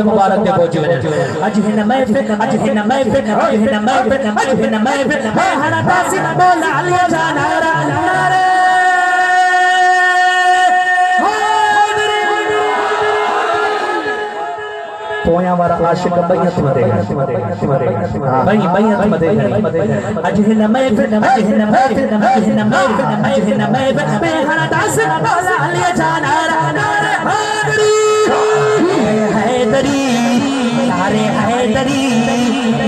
मुबारक दे पहुंची वने अज हिन महफिल अज हिन महफिल अज हिन महफिल अज हिन महफिल मैं हना तासी बोला अली जाना नारे पोया वाला आशिक बैयत मदेगा बैयत मदेगा अज हिन महफिल अज हिन महफिल अज हिन महफिल अज हिन महफिल मैं हना तासी बोला अली जाना नारे हैदरी नारे हैदरी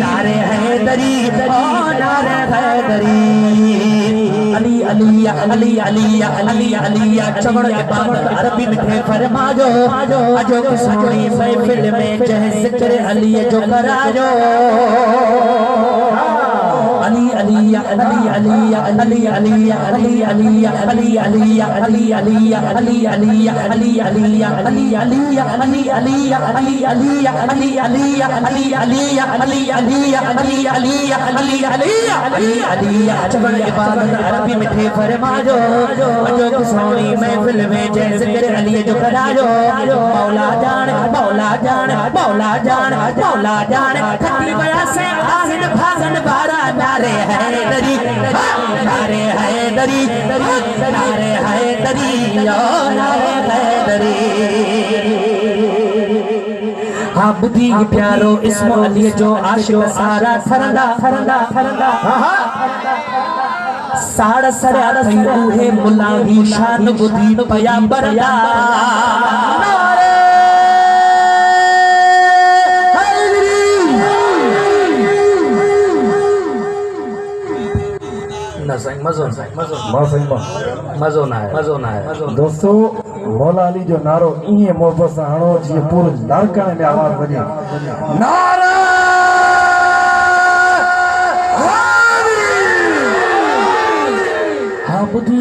नारे हैदरी ओ नारे हैदरी अली अलिया अली अलिया अली अलिया चवड़ इबादत अरबी में फरमाजो अजो सोनी महफिल में जह जिक्र अली जो कराजो अली अलिया अली अलिया अली अलिया अली अलिया अली अलिया अली अलिया अली अलिया अली अलिया अली अलिया अली अलिया अली अलिया अली अलिया अली अलिया अली अलिया अली अलिया अली अलिया अली अलिया चबल इबादत अरबी में थे फरमाजो अजो सोनी महफिल में जय जिक्र अली जो कराजो मौला जान मौला जान मौला जान मौला जान खटी बया से आहिन भागन बारा नारे हैदरी नारे हैदरी नारे हैदरी ओ नारे हैदरी हाँ बुद्धि प्यारो इस्मो अली जो आशिक सारा थरंदा थरंदा थरंदा साड़ सरा थई उहे मुला दी शान बुद्धि पया बरदा मज़ो ना है दोस्तों मौला अली जो नारो इए मोहब्बत से हणो जी पूरे लारकाने में आवाज बजे नारा बुद्धि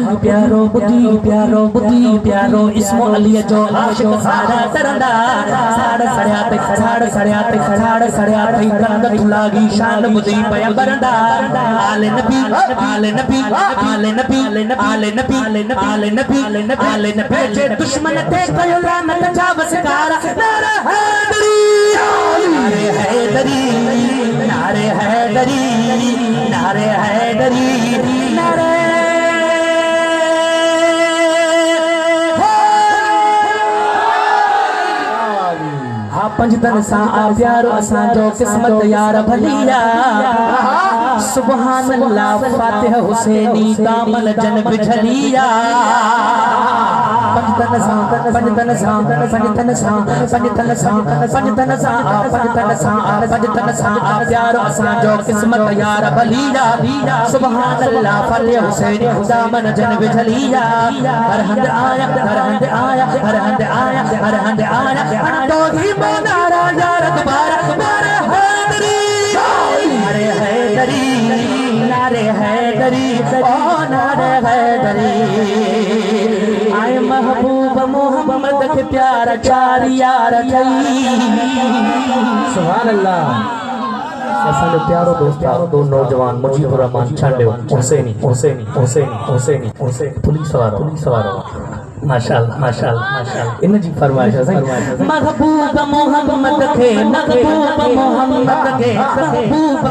प्यारो इस्मो अली जो आशिक सारा तरंदा साड़ सड़या पे कंद तुलागी शान बुद्धि पया बरंदा आले नबी आले नबी आले नबी आले नबी आले नबी आले नबी जे दुश्मन थे कयो लानत जा बसकारा नारे हैदरी नारे हैदरी नारे हैदरी नारे पंजतन सा प्यारो असा जो किस्मत यार भलिया सुभान अल्लाह फातिह हुसैनी दामन जन बिछलिया पंजतन सा पंजतन सा पंजतन सा पंजतन सा पंजतन सा पंजतन सा पंजतन सा प्यारो असा जो किस्मत यार भलिया सुभान अल्लाह फातिह हुसैनी दामन जन बिछलिया हर हंद आया हर हंद आया हर हंद आया हर हंद आया तो ही नारा यार दोबारा नारे हैदरी नारे हैदरी नारे हैदरी ओ नारे हैदरी आए महबूब मोहम्मद के प्यारा चार यार थई सुभान अल्लाह असल प्यारो दो नौजवान मुजीबुर रहमान छांडे हुसैनी हुसैनी हुसैनी हुसैनी हुसैन पुलिस वारो माशाअल्लाह माशाअल्लाह माशाअल्लाह इन जी फरमाइश है महबूब मोहम्मद के महबूब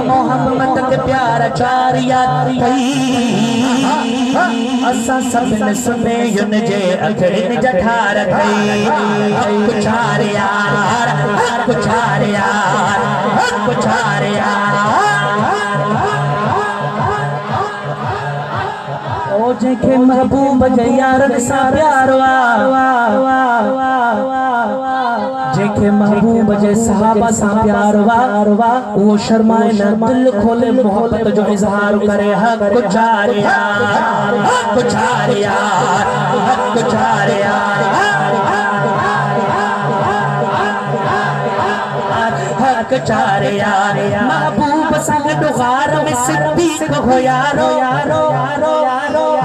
मोहम्मद के प्यारा चार यार थई असा सब ने सुने युन जे अखड़िन जठार थई कुछार यार कुछार यार कुछार यार जेके महबूब जे यारन सा प्यार जेके महबूब जे सहाबा सा प्यार वो शर्माए न दिल खोले मोहब्बत जो इजहार करे हक कुछार यार कुछार यार कुछार यार हक चार यार महबूब संग दुगार में सिद्दीक हो यारो यारो यारो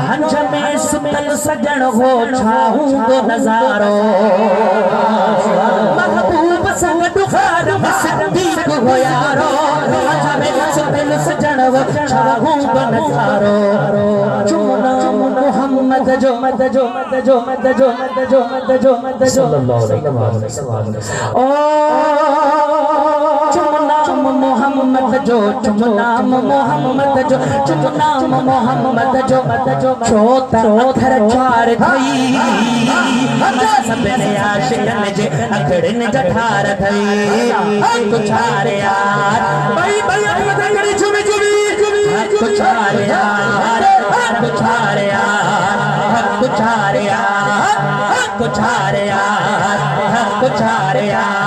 हंज में सुतल सजन हो छाऊं दो नजारो महबूब संग दुगार में सिद्दीक हो यारो हंज में सुतल सजन हो छाऊं दो नजारो चुमना मोहम्मद जो मद जो मद जो मद जो मद जो मद जो मद सल्लल्लाहु अलैहि वसल्लम ओ जो चुमनाम मोहम्मद जो चुमनाम मोहम्मद जो छो अखर चार थई सभिनी आशिकन जे अखड़न जठार थई कुछ हार यार भाई भाई अखड़ी चुमी चुमी कुछ हार यार कुछ हार यार कुछ हार यार कुछ हार यार कुछ हार यार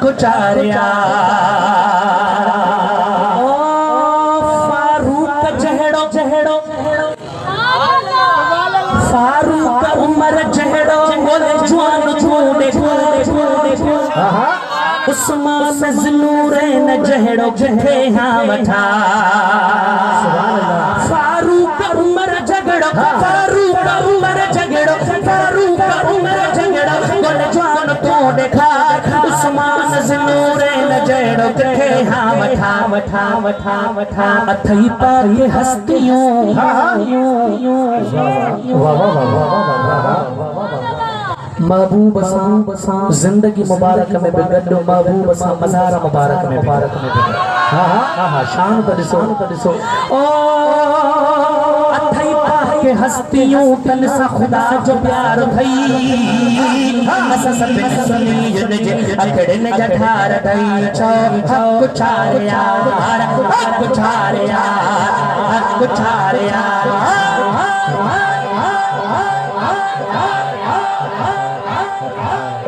कुछ हार यार ओ फारूक जहड़ो जहड़ो फारूक उमर जहड़ो बोले जवान छोड़े उस्मान ज़नूरैन जहड़ो किथे हाँ वठा फारूक उमर झगड़ो फारूक उमर झगड़ो फारूक उमर झगड़ो बोले जवान तो देखा उस्मान ज़नूरैन जहड़ो किथे हाँ वठा वठा वठा वठा अथई पाके हस्तियों महबूब सा जिंदगी मुबारक में बिगड़ो महबूब सा मज़ार मुबारक में हाँ शान तो ॾिसो ओ अथई पाके हस्तियों तन सा खुदा जो प्यार थई असा सभिनी सुनीयुन जे अखड़न जठार थई छो कुछ हार यार कुछ हार यार कुछ हार यार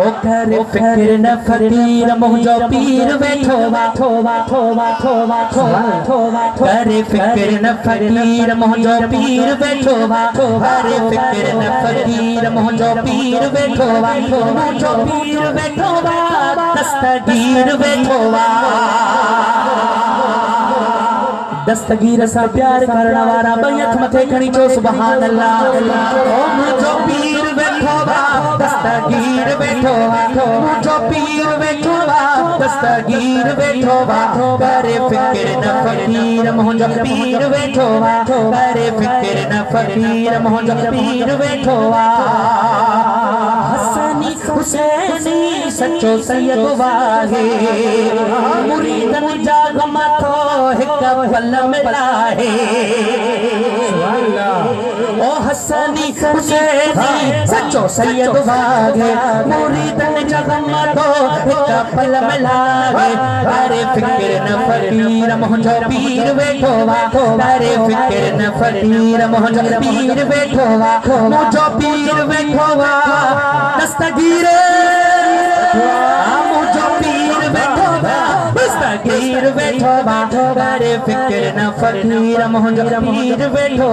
ओ करे फिक्र न फकीर मुझो पीर बैठो करे फिक्र न फकीर मुझो पीर बैठो करे फिक्र न फकीर मुझो पीर बैठो मुझो पीर बैठो दस्तगीर बैठो दस्तगीर सा प्यार करने वाला बैठ मथे खणी चो सुभान अल्लाह ओ मुझो पीर बैठो दस्तगीर बैठो मुझो पीर बैठो दस्तगीर बैठो करे फिक्र न फकीर मुझो पीर बैठो करे फिक्र न फकीर मुझो पीर बैठो हसनी हुसैनी सच्चो सैयद वाहे मुरीदन जाग मथो हिक पल में लाहे ओ हसनी हुसैनी सच्चो सैयद वाहे मुरीदन जाग मथो हिक पल में लाहे करे फिक्र न फकीर मुझो पीर बैठो करे फिक्र न फकीर मुझो पीर बैठो मुझो पीर बैठो दस्तगीर मुझो पीर बैठो दस्तगीर बैठो करे फिक्र न फकीर मुझो पीर बैठो